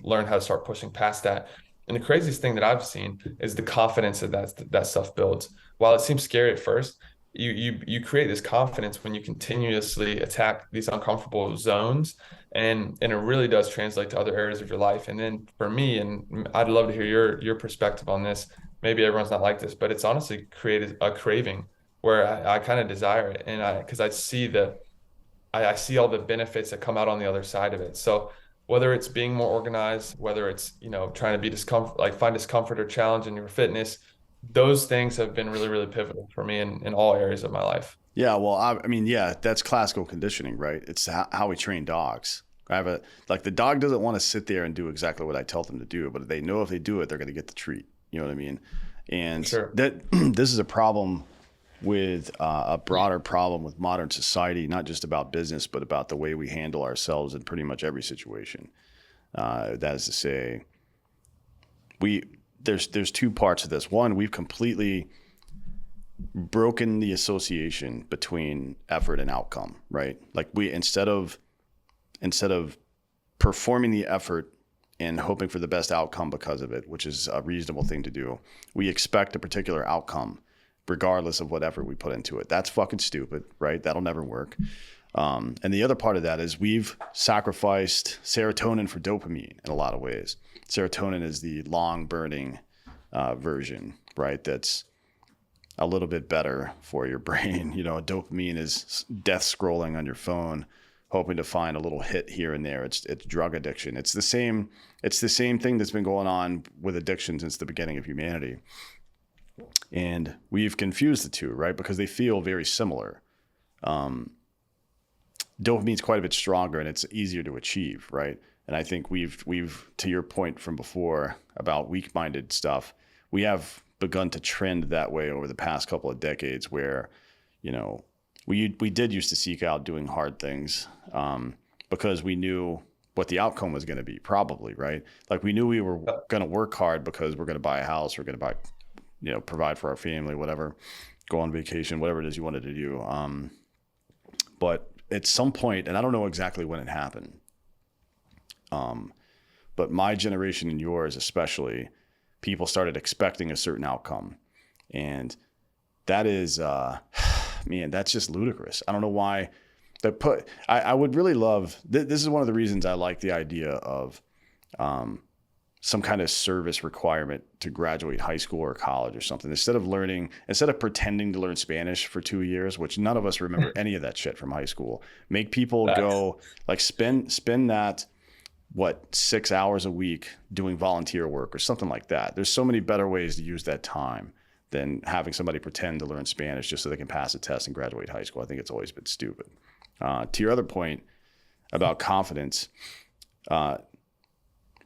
learn how to start pushing past that. And the craziest thing that I've seen is the confidence that stuff builds. While it seems scary at first, you create this confidence when you continuously attack these uncomfortable zones, and it really does translate to other areas of your life. And then for me, and I'd love to hear your perspective on this. Maybe everyone's not like this, but it's honestly created a craving where I kind of desire it, and because I see all the benefits that come out on the other side of it. So whether it's being more organized, whether it's, trying to be find discomfort or challenge in your fitness, those things have been really, really pivotal for me in all areas of my life. Yeah, well, I mean, yeah, that's classical conditioning, right? It's how we train dogs. The dog doesn't want to sit there and do exactly what I tell them to do, but they know if they do it, they're going to get the treat. You know what I mean? And sure. This is a problem with a broader problem with modern society, not just about business, but about the way we handle ourselves in pretty much every situation. That is to say, there's two parts of this. One, we've completely broken the association between effort and outcome, right? Like, instead of performing the effort and hoping for the best outcome because of it, which is a reasonable thing to do, we expect a particular outcome regardless of what effort we put into it. That's fucking stupid, right? That'll never work. And the other part of that is we've sacrificed serotonin for dopamine in a lot of ways. Serotonin is the long burning version, right? That's a little bit better for your brain. Dopamine is death scrolling on your phone, hoping to find a little hit here and there. It's drug addiction. It's the same thing that's been going on with addiction since the beginning of humanity. And we've confused the two, right? Because they feel very similar. Dopamine's quite a bit stronger and it's easier to achieve, right? And I think we've to your point from before about weak-minded stuff, we have begun to trend that way over the past couple of decades where, we did used to seek out doing hard things because we knew what the outcome was going to be, probably, right? Like, we knew we were going to work hard because we're going to buy a house, we're going to buy, provide for our family, whatever, go on vacation, whatever it is you wanted to do. But at some point, and I don't know exactly when it happened, but my generation and yours especially, people started expecting a certain outcome. And that is, man, that's just ludicrous. I don't know why. I would really love, this is one of the reasons I like the idea of some kind of service requirement to graduate high school or college or something. Instead of pretending to learn Spanish for 2 years, which none of us remember any of that shit from high school, make people go, like, spend that, 6 hours a week doing volunteer work or something like that. There's so many better ways to use that time than having somebody pretend to learn Spanish just so they can pass a test and graduate high school. I think it's always been stupid. To your other point about confidence,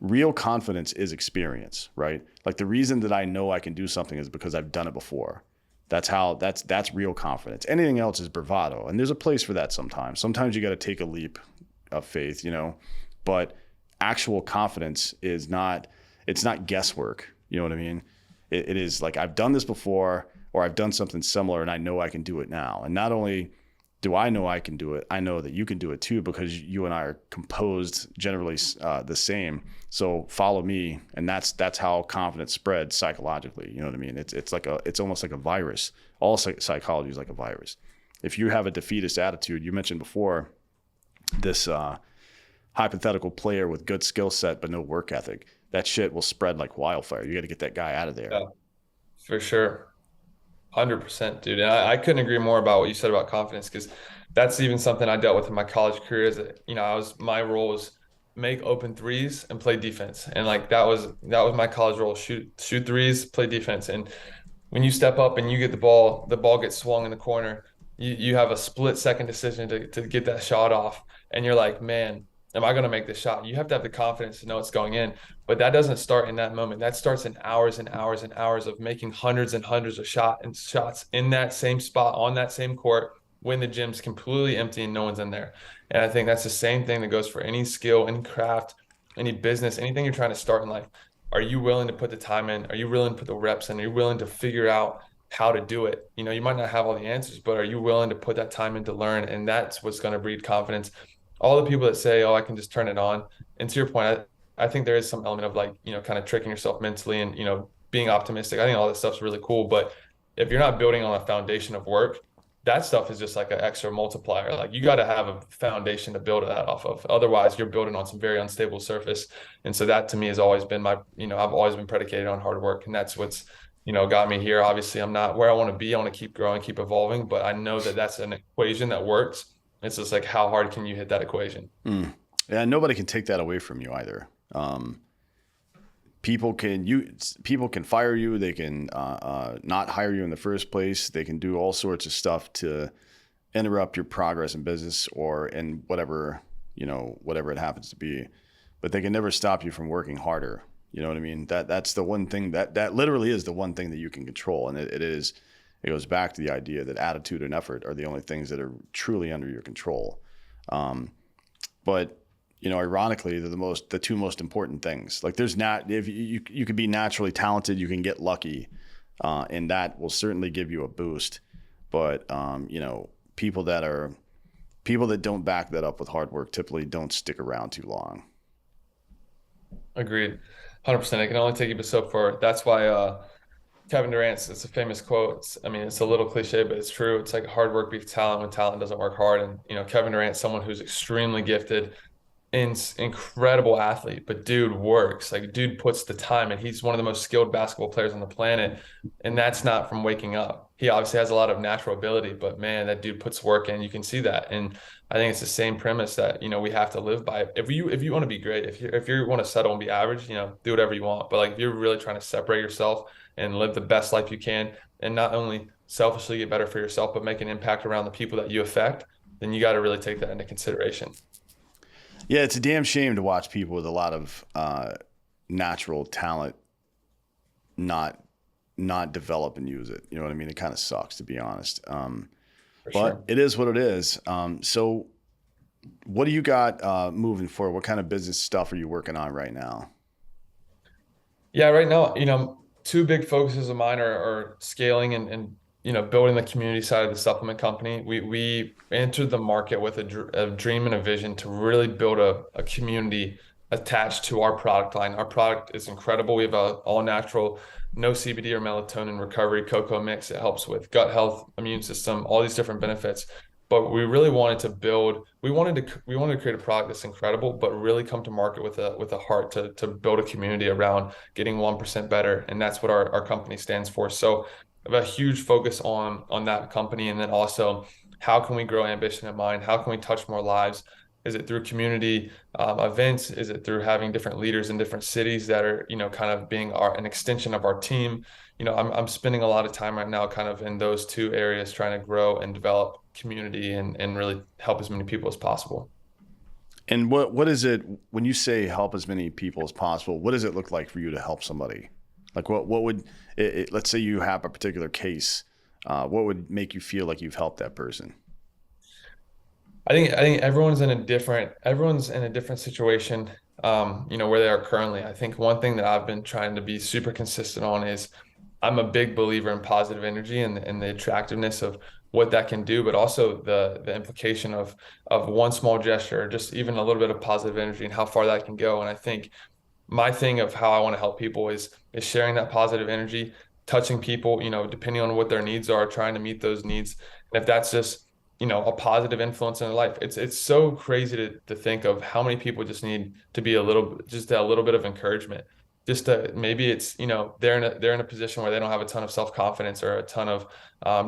real confidence is experience, right? Like the reason that I know I can do something is because I've done it before. That's real confidence. Anything else is bravado. And there's a place for that sometimes. Sometimes you got to take a leap of faith, but actual confidence is it's not guesswork. You know what I mean? It is like, I've done this before, or I've done something similar and I know I can do it now. And not only do I know I can do it, I know that you can do it too, because you and I are composed generally the same. So follow me. And that's how confidence spreads psychologically. You know what I mean? It's almost like a virus. All psychology is like a virus. If you have a defeatist attitude, you mentioned before this hypothetical player with good skill set but no work ethic, that shit will spread like wildfire. You got to get that guy out of there. Yeah, for sure. 100%, dude. And I couldn't agree more about what you said about confidence, because that's even something I dealt with in my college career. Is that, my role was make open threes and play defense. And like that was my college role. Shoot threes, play defense. And when you step up and you get the ball gets swung in the corner, you have a split second decision to get that shot off. And you're like, man, am I going to make this shot? You have to have the confidence to know it's going in. But that doesn't start in that moment. That starts in hours and hours and hours of making hundreds and hundreds of shots in that same spot on that same court when the gym's completely empty and no one's in there. And I think that's the same thing that goes for any skill, any craft, any business, anything you're trying to start in life. Are you willing to put the time in? Are you willing to put the reps in? Are you willing to figure out how to do it? You might not have all the answers, but are you willing to put that time in to learn? And that's what's going to breed confidence. All the people that say, oh, I can just turn it on. And to your point, I think there is some element of like, kind of tricking yourself mentally and, being optimistic. I think all that stuff's really cool. But if you're not building on a foundation of work, that stuff is just like an extra multiplier. Like you got to have a foundation to build that off of. Otherwise, you're building on some very unstable surface. And so that to me has always been I've always been predicated on hard work. And that's what's, got me here. Obviously, I'm not where I want to be. I want to keep growing, keep evolving. But I know that that's an equation that works. It's just like, how hard can you hit that equation? Yeah, nobody can take that away from you either. People can fire you. They can not hire you in the first place. They can do all sorts of stuff to interrupt your progress in business or in whatever it happens to be. But they can never stop you from working harder. You know what I mean? That's the one thing that literally is the one thing that you can control, and it goes back to the idea that attitude and effort are the only things that are truly under your control. But ironically, they're the two most important things. Like if you could be naturally talented, you can get lucky, and that will certainly give you a boost. But people that don't back that up with hard work typically don't stick around too long. Agreed. 100%. It can only take you but so far. That's why Kevin Durant's, it's a famous quote. It's a little cliche, but it's true. It's like hard work beats talent when talent doesn't work hard. And, Kevin Durant's someone who's extremely gifted, incredible athlete, but dude works. Like dude puts the time in. He's one of the most skilled basketball players on the planet. And that's not from waking up. He obviously has a lot of natural ability, but man, that dude puts work in. You can see that. And I think it's the same premise that, we have to live by. If you want to be great, if you want to settle and be average, do whatever you want. But like, if you're really trying to separate yourself and live the best life you can, and not only selfishly get better for yourself, but make an impact around the people that you affect, then you got to really take that into consideration. Yeah, it's a damn shame to watch people with a lot of natural talent not develop and use it. You know what I mean? It kind of sucks, to be honest. But sure, it is what it is. So what do you got moving forward? What kind of business stuff are you working on right now? Yeah, right now, two big focuses of mine are scaling and building the community side of the supplement company. We entered the market with a dream and a vision to really build a community attached to our product line. Our product is incredible. We have a all natural, no CBD or melatonin recovery cocoa mix. It helps with gut health, immune system, all these different benefits. But we really wanted to we wanted to create a product that's incredible, but really come to market with a heart to build a community around getting 1% better. And that's what our company stands for. So I have a huge focus on that company. And then also, how can we grow ambition in mind? How can we touch more lives? Is it through community events? Is it through having different leaders in different cities that are, kind of being an extension of our team? I'm spending a lot of time right now kind of in those two areas trying to grow and develop community and really help as many people as possible. And what is it when you say help as many people as possible? What does it look like for you to help somebody? Like what would let's say you have a particular case, what would make you feel like you've helped that person? I think everyone's in a different situation, where they are currently. I think one thing that I've been trying to be super consistent on is I'm a big believer in positive energy and the attractiveness of what that can do, but also the implication of one small gesture, or just even a little bit of positive energy and how far that can go. And I think my thing of how I want to help people is sharing that positive energy, touching people, depending on what their needs are, trying to meet those needs. And if that's just, a positive influence in their life, it's so crazy to think of how many people just need to be a little bit of encouragement. Just to maybe it's, they're in a position where they don't have a ton of self-confidence or a ton of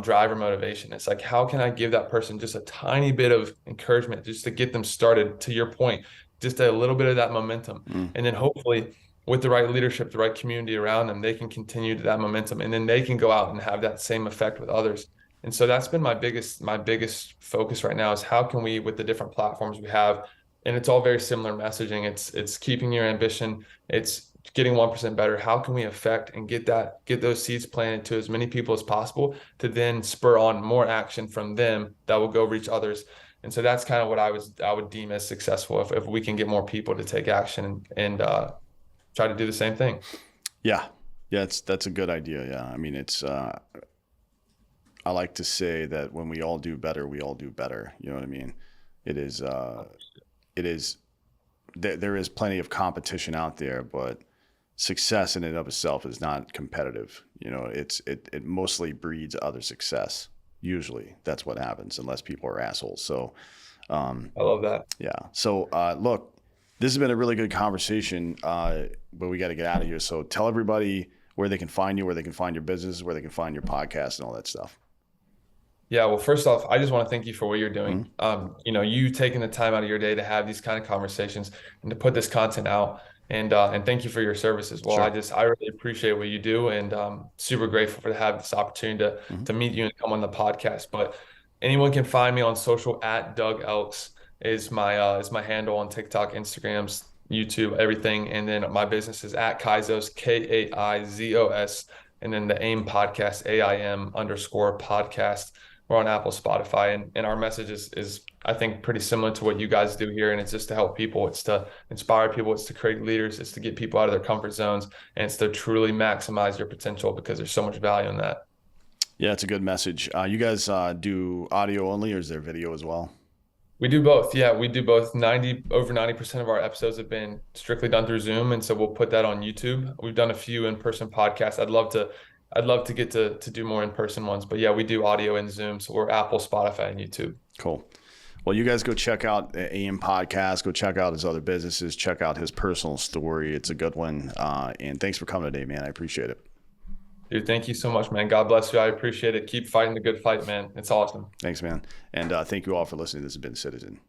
drive or motivation. It's like, how can I give that person just a tiny bit of encouragement just to get them started, to your point, just a little bit of that momentum. And then hopefully with the right leadership, the right community around them, they can continue to that momentum, and then they can go out and have that same effect with others. And so that's been my biggest focus right now, is how can we, with the different platforms we have, and it's all very similar messaging. It's keeping your ambition. It's getting 1% better. How can we affect and get those seeds planted to as many people as possible, to then spur on more action from them that will go reach others. And so that's kind of what I would deem as successful, if we can get more people to take action and try to do the same thing. Yeah. That's a good idea. Yeah. I mean, it's, I like to say that when we all do better, we all do better. You know what I mean? It is, there is plenty of competition out there, but success in and of itself is not competitive. It mostly breeds other success. Usually that's what happens, unless people are assholes. So, I love that. Yeah. So, look, this has been a really good conversation, but we got to get out of here. So tell everybody where they can find you, where they can find your business, where they can find your podcast and all that stuff. Yeah, well, first off, I just want to thank you for what you're doing. You taking the time out of your day to have these kind of conversations and to put this content out. And thank you for your service as well. Sure. I really appreciate what you do, and super grateful to have this opportunity to meet you and come on the podcast. But anyone can find me on social at Doug Elks is my handle on TikTok, Instagrams, YouTube, everything. And then my business is at Kaizos, Kaizos, and then the AIM Podcast, AIM_podcast. We're on Apple, Spotify, and our message is I think pretty similar to what you guys do here. And it's just to help people. It's to inspire people. It's to create leaders. It's to get people out of their comfort zones, and it's to truly maximize their potential, because there's so much value in that. Yeah, it's a good message. You guys do audio only, or is there video as well? We do both. Yeah, we do both. Over 90% of our episodes have been strictly done through Zoom. And so we'll put that on YouTube. We've done a few in-person podcasts. I'd love to get to do more in-person ones, but yeah, we do audio and Zoom. So we're Apple, Spotify, and YouTube. Cool. Well, you guys go check out the AIM Podcast, go check out his other businesses, check out his personal story. It's a good one. And thanks for coming today, man. I appreciate it. Dude, thank you so much, man. God bless you. I appreciate it. Keep fighting the good fight, man. It's awesome. Thanks, man. And thank you all for listening. This has been Citizen.